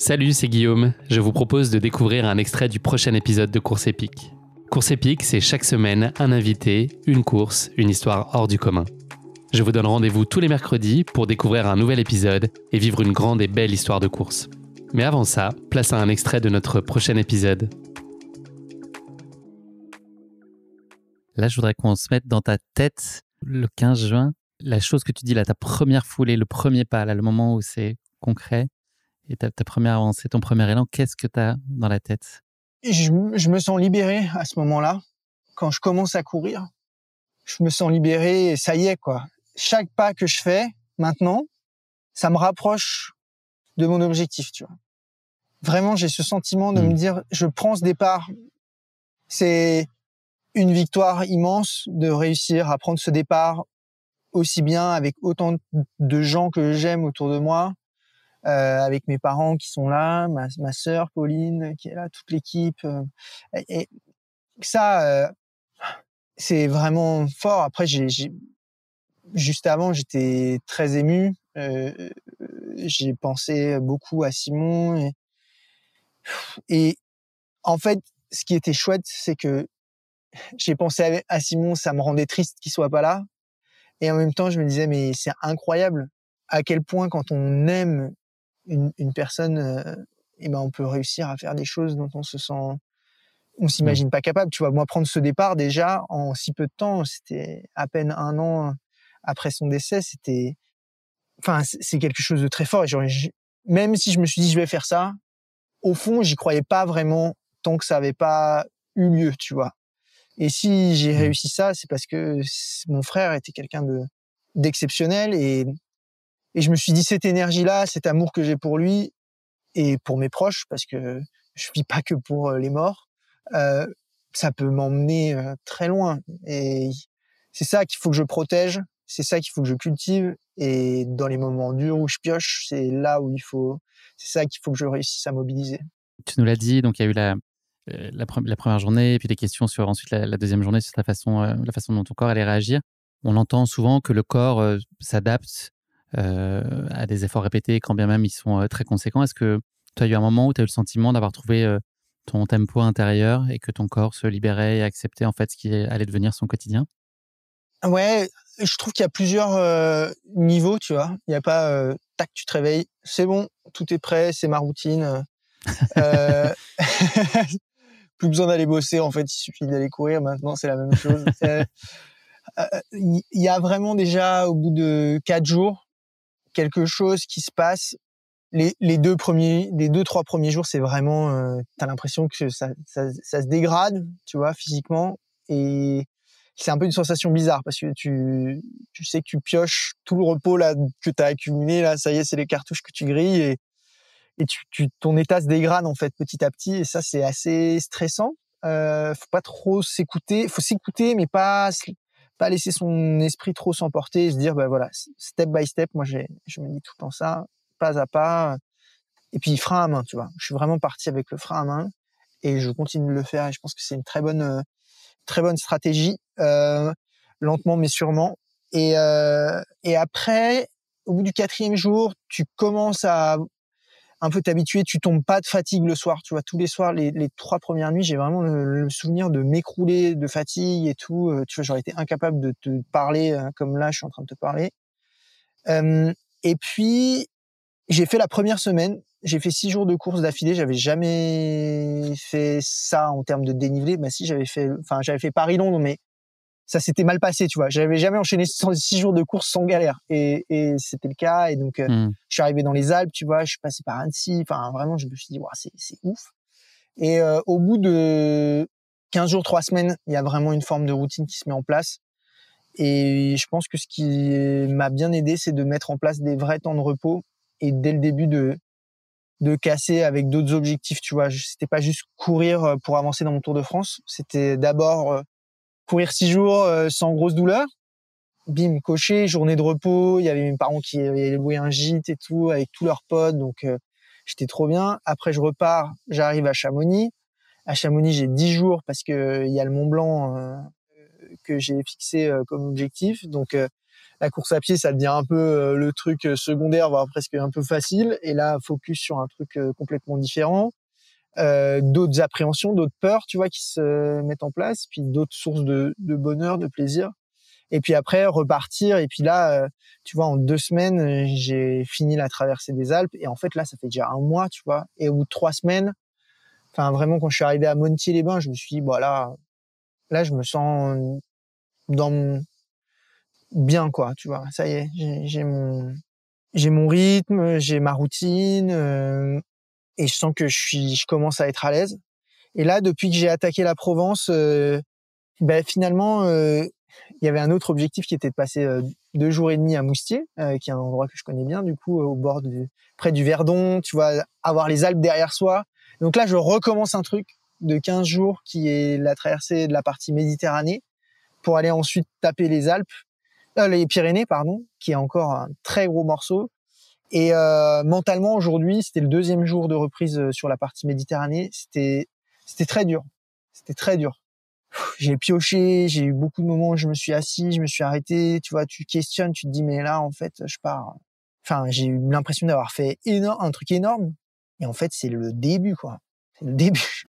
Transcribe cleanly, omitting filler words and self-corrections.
Salut, c'est Guillaume. Je vous propose de découvrir un extrait du prochain épisode de Course épique. Course épique, c'est chaque semaine un invité, une course, une histoire hors du commun. Je vous donne rendez-vous tous les mercredis pour découvrir un nouvel épisode et vivre une grande et belle histoire de course. Mais avant ça, place à un extrait de notre prochain épisode. Là, je voudrais qu'on se mette dans ta tête le 15 juin. La chose que tu dis là, ta première foulée, le premier pas, là, le moment où c'est concret et ta première avancée, ton premier élan, qu'est-ce que tu as dans la tête? Je me sens libéré à ce moment-là. Quand je commence à courir, je me sens libéré et ça y est, quoi. Chaque pas que je fais maintenant, ça me rapproche de mon objectif, tu vois. Vraiment, j'ai ce sentiment de me dire, je prends ce départ. C'est une victoire immense de réussir à prendre ce départ aussi bien avec autant de gens que j'aime autour de moi, avec mes parents qui sont là, ma sœur Pauline qui est là, toute l'équipe. Et ça, c'est vraiment fort. Après, juste avant, j'étais très ému. J'ai pensé beaucoup à Simon. Et en fait, ce qui était chouette, c'est que j'ai pensé à Simon, ça me rendait triste qu'il soit pas là. Et en même temps, je me disais, mais c'est incroyable à quel point quand on aime une personne, et ben on peut réussir à faire des choses dont on s'imagine pas capable. Tu vois, moi prendre ce départ déjà en si peu de temps, c'était à peine 1 an après son décès, c'est quelque chose de très fort. Et genre, même si je me suis dit je vais faire ça, au fond j'y croyais pas vraiment tant que ça avait pas eu lieu, tu vois. Et si j'ai réussi ça, c'est parce que mon frère était quelqu'un d'exceptionnel et je me suis dit cette énergie-là, cet amour que j'ai pour lui et pour mes proches, parce que je vis pas que pour les morts, ça peut m'emmener très loin. Et c'est ça qu'il faut que je protège, c'est ça qu'il faut que je cultive. Et dans les moments durs où je pioche, c'est ça qu'il faut que je réussisse à mobiliser. Tu nous l'as dit, donc il y a eu la première journée, et puis des questions sur ensuite la deuxième journée, sur la façon dont ton corps allait réagir. On entend souvent que le corps s'adapte à des efforts répétés, quand bien même ils sont très conséquents. Est-ce que tu as eu un moment où tu as eu le sentiment d'avoir trouvé ton tempo intérieur et que ton corps se libérait et acceptait en fait ce qui allait devenir son quotidien? Ouais, je trouve qu'il y a plusieurs niveaux, tu vois. Il y a pas tac, tu te réveilles, c'est bon, tout est prêt, c'est ma routine. Euh, plus besoin d'aller bosser, en fait, il suffit d'aller courir. Maintenant, c'est la même chose. Il y a vraiment déjà, au bout de 4 jours, quelque chose qui se passe. Les 2-3 premiers jours, c'est vraiment, t'as l'impression que ça se dégrade, tu vois, physiquement. Et c'est un peu une sensation bizarre parce que tu sais que tu pioches tout le repos là que t'as accumulé là, ça y est, c'est les cartouches que tu grilles et ton état se dégrade en fait petit à petit et ça c'est assez stressant. Faut pas trop s'écouter, faut s'écouter mais pas laisser son esprit trop s'emporter et se dire bah voilà, step by step. Moi je me dis tout le temps ça, pas à pas. Et puis frein à main, tu vois. Je suis vraiment parti avec le frein à main et je continue de le faire et je pense que c'est une très bonne stratégie, lentement mais sûrement. Et après, au bout du 4e jour, tu commences à un peu t'habituer, tu tombes pas de fatigue le soir, tu vois. Tous les soirs, les 3 premières nuits, j'ai vraiment le souvenir de m'écrouler de fatigue et tout. Tu vois, j'aurais été incapable de te parler comme là, je suis en train de te parler. Et puis, j'ai fait la première semaine. J'ai fait 6 jours de course d'affilée. J'avais jamais fait ça en termes de dénivelé. Bah si, j'avais fait Paris-Londres, mais ça s'était mal passé, tu vois. J'avais jamais enchaîné 6 jours de course sans galère. Et c'était le cas. Et donc, je suis arrivé dans les Alpes, tu vois. Je suis passé par Annecy. Enfin, vraiment, je me suis dit, wow, c'est ouf. Et au bout de 15 jours, 3 semaines, il y a vraiment une forme de routine qui se met en place. Et je pense que ce qui m'a bien aidé, c'est de mettre en place des vrais temps de repos et dès le début de casser avec d'autres objectifs, tu vois. C'était pas juste courir pour avancer dans mon Tour de France. C'était d'abord courir 6 jours sans grosse douleur. Bim, coché, journée de repos. Il y avait mes parents qui avaient loué un gîte et tout, avec tous leurs potes. Donc, j'étais trop bien. Après, je repars, j'arrive à Chamonix. À Chamonix, j'ai 10 jours parce que il y a le Mont Blanc que j'ai fixé comme objectif. Donc, la course à pied, ça devient un peu le truc secondaire, voire presque un peu facile. Et là, focus sur un truc complètement différent. D'autres appréhensions, d'autres peurs, tu vois, qui se mettent en place, puis d'autres sources de bonheur, de plaisir. Et puis après, repartir. Et puis là, tu vois, en 2 semaines, j'ai fini la traversée des Alpes. Et en fait, là, ça fait déjà 1 mois, tu vois. Et au bout de 3 semaines, enfin, vraiment, quand je suis arrivé à Montier-les-Bains, je me suis dit, bon, là, je me sens bien, quoi, tu vois. Ça y est, j'ai mon rythme, j'ai ma routine, et je sens que je commence à être à l'aise. Et là, depuis que j'ai attaqué la Provence, finalement, il y avait un autre objectif qui était de passer 2 jours et demi à Moustier, qui est un endroit que je connais bien, du coup, près du Verdon, tu vois, avoir les Alpes derrière soi. Donc là, je recommence un truc de 15 jours qui est la traversée de la partie Méditerranée pour aller ensuite taper les Pyrénées, pardon, qui est encore un très gros morceau. Et mentalement, aujourd'hui, c'était le 2e jour de reprise sur la partie Méditerranée. C'était très dur. C'était très dur. J'ai pioché, j'ai eu beaucoup de moments où je me suis assis, je me suis arrêté. Tu vois, tu questionnes, tu te dis, mais là, en fait, je pars. Enfin, j'ai eu l'impression d'avoir fait un truc énorme. Et en fait, c'est le début, quoi. C'est le début.